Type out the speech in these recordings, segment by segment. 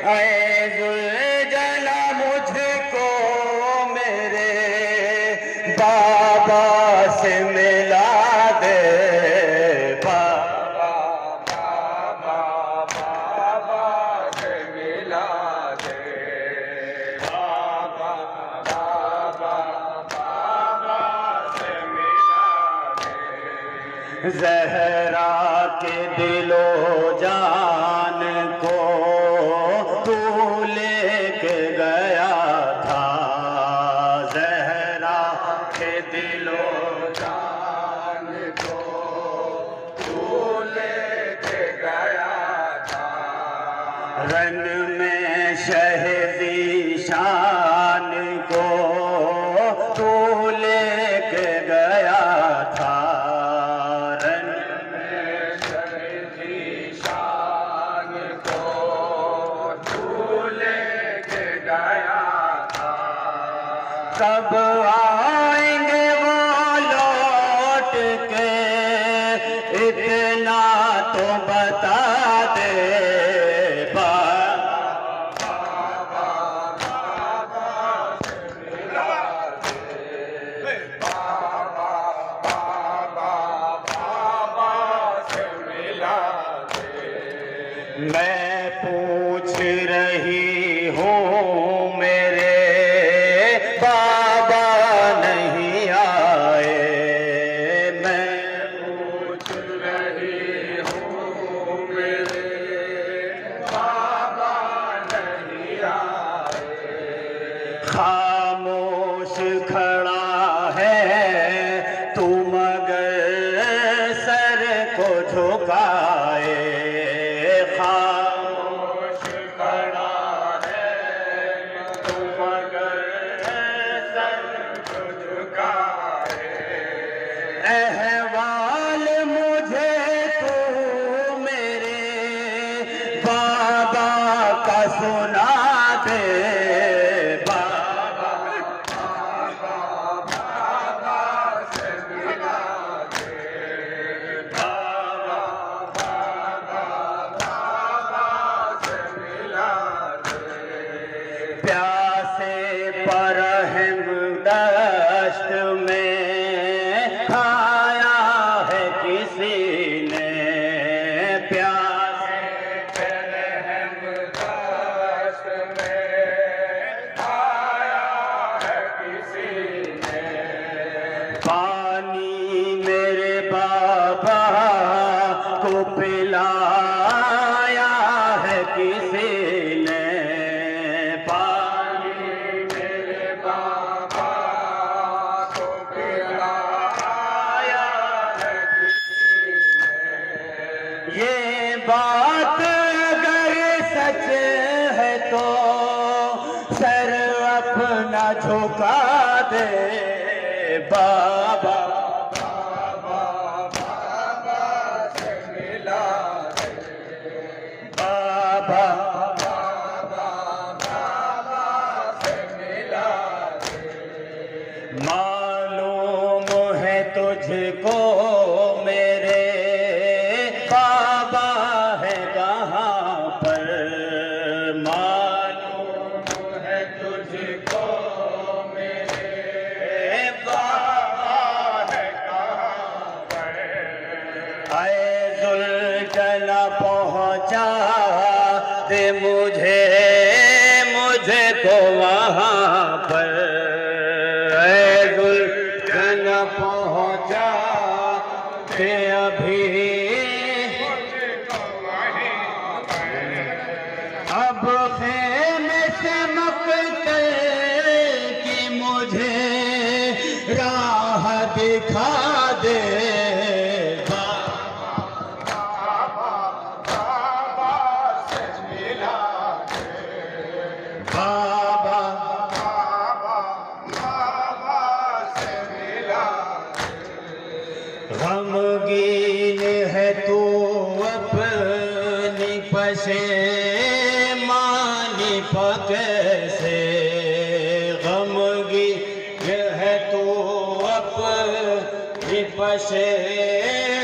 ऐ ज़ुलजला मुझको मेरे बाबा से मिला दे, बाबा बाबा बाबा से मिला दे, बाबा बाबा बाबा से मिला दे। ज़हरा के दिलो जान को तू लेके गया था, ज़हरा के दिलो जान को तू लेके गया था। रन में शहदी शान को तू लेके गया था, रन में शहदी शान को तू लेके गया था। कब आएंगे वो लौट के, इतना तो बता दे, मैं पूछ रही हूँ मेरे बाबा नहीं आए, मैं पूछ रही हूँ मेरे बाबा नहीं आए। खामोश खड़ा है तू मगर सर को झुकाए, खामोश खड़ा है तू मगर सर को झुकाए। अहवाल मुझे तू मेरे बाबा का सुना दे, बाबा बाबा बाबा से मिला दे, बाबा प्यासे पर दश्त में खाया है किसी ने, प्यासे पर दश्त में खाया है किसी ने। पानी मेरे बाबा को पिलाया है किसी ने, ये बात अगर सच है तो सर अपना झुका दे, बाबा बाबा बाबा से मिला दे, बाबा बाबा बाबा से मिला दे। मालूम है तुझको मेरे बाबा है कहाँ पर, मालूम है तुझको मेरे बाबा है कहाँ पर। ऐ ज़ुलजला पहुँचा दे मुझे को वहाँ पर, ऐ ज़ुलजला पहुँचा दे अभी अब खेमे से मकतल की मुझे राह दिखा दे, बाबा बाबा से मिला दे, बाबा बाबा बाबा से मिला दे। गमगीन है तू अपनी पशेमानी कैसे, गमगीन है तू अपनी पशेमानी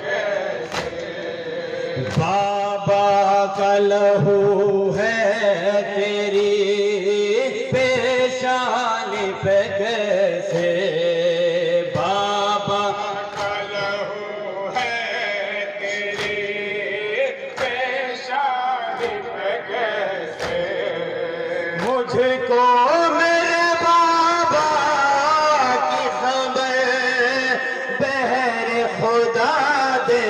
कैसे। बाबा का लहू है तेरी पेशानी पे कैसे बाबा का लहू है तेरी पेशानी पे कैसे मुझको मेरे बाबा की खबर बहर खुदा दे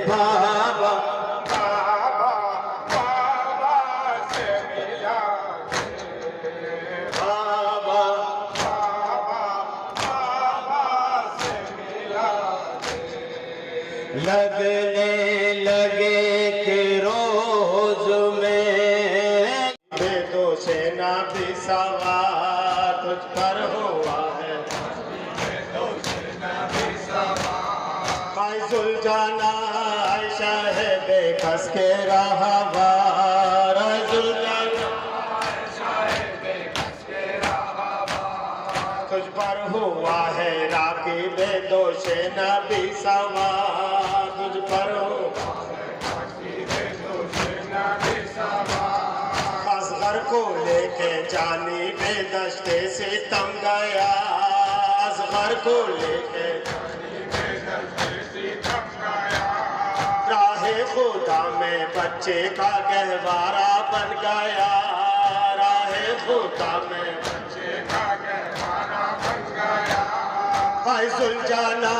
बाबा लगने लगे कि रोज में बेदो से ना भी सवार तुझ पर हुआ है फैजुल जाना आयशा है बेकस के रहवार फैजुल जाना तुझ पर हुआ है राकी बेदोष नबी सवार तुझ पर असगर को लेके जानी बेदश्ते से तम गया असगर को लेके राहे खुदा में बच्चे का गहवारा बन गया राहे खुदा में बच्चे का गहवारा बन गया फैजुल जाना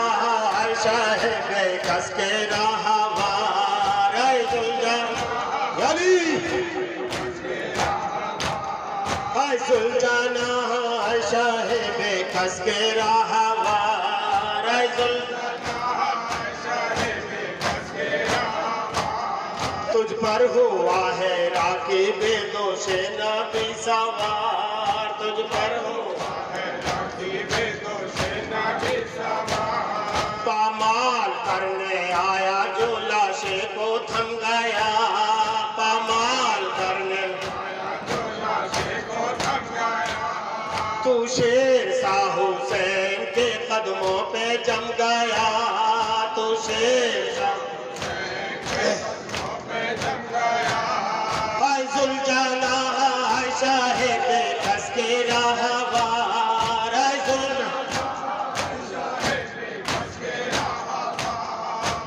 आयशा है बेकस के रहवार फैजुल जाना आयशा है बेकस के रहवार तुझ पर हुआ है राकी बेदोष नबी सवार तुझ पर हुआ है राकी बेदोष नबी सवार पामाल करने आया जो लाशे को थम गया पामाल करने आया जो लाशे को थम गया तू शेर शाह हुसैन के कदमों पे जम गया तू शेर शाह फैजुल जाना आयशा है बेकस के रहवार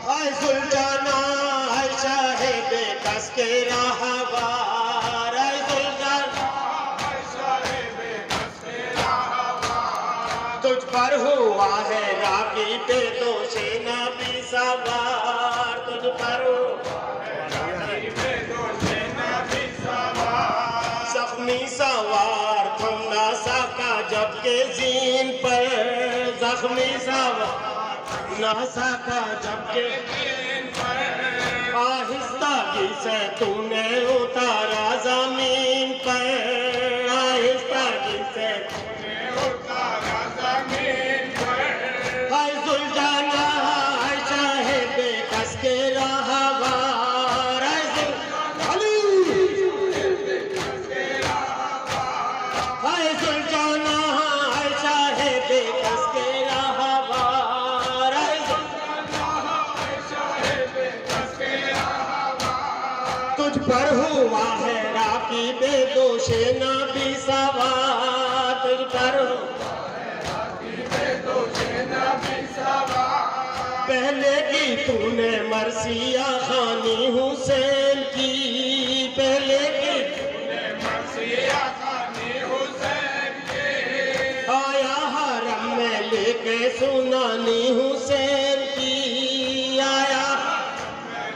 फैजुल जाना आयशा है बेकस के रहवार तुझ पर हुआ है राकी बेदोष नबी सवार तुझ पर जख्मी सवार थम ना सका जबकि जीन पर जख्मी सवार ना सका जबकि जीन पर आहिस्तागी से तूने उतारा जमीन पर आहिस्तागी से तूने उतारा जमीन पर फैजुल जाना आयशा है बेकस के रहवार फैजुल जाना आयशा है बेकस के रहवार तुझ पर हुआ है राकी बेदोष नबी सवार तुझ पर पहले की तूने मरसिया खानी हुसैन की पहले की तूने मरसिया खानी हुसैन की आया हरम में लेके सुनानी हुसैन की आया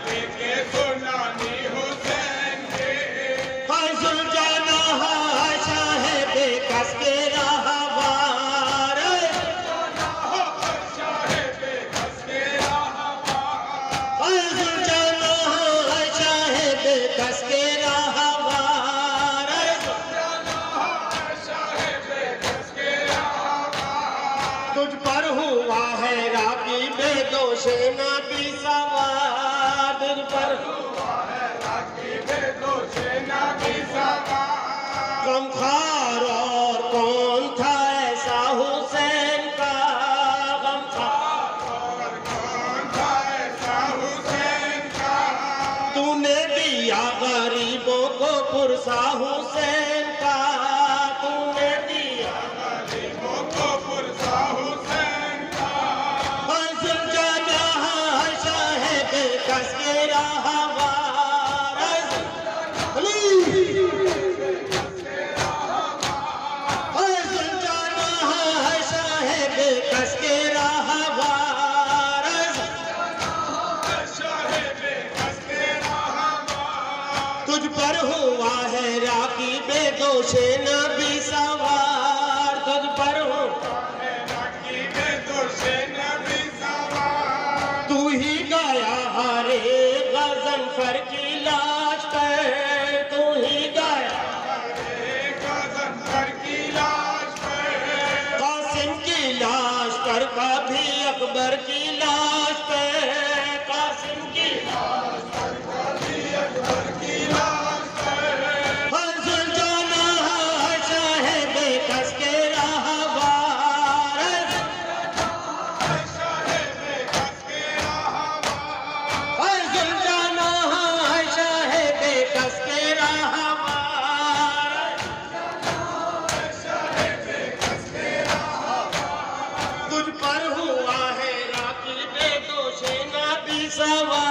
लेके सुनानी हुसैन की फैजुल जाना आयशा है बेकस के रहवार फैजुल जाना आयशा है बेकस के रहवार तुझ पर हुआ है राकी बेदोष नबी सवार तुझ पर हुआ है राकी बेदोष नबी सवार गमखार और कौन था ऐसा हुसैन का गमखार और कौन था ऐसा हुसैन का तूने पुरसा हुसैन का, तूने दिया गरीबों को पुरसा हुसैन का। जुलझाना है साहिब कस के राहवार, जुलझाना है साहिब कस के राहवार, तुझ पर हुआ है राखी बेदोशे नबी सवार, तुझ पर हुआ है राखी बेदोशे नबी सवार। तू ही गाया हरे गजनफर की लाश पर, तू ही गाया हरे गजनफर की लाश पर, कासिम की लाश पर कभी अकबर की लाश पर, कासिम की लाश पर कभी अकबर की लाश पर। जुलझाना है साहिब कस के राहवार, जुलझाना है साहिब कस के राहवार। तुझ पर हुआ है राखी बेदोशे नबी सवार।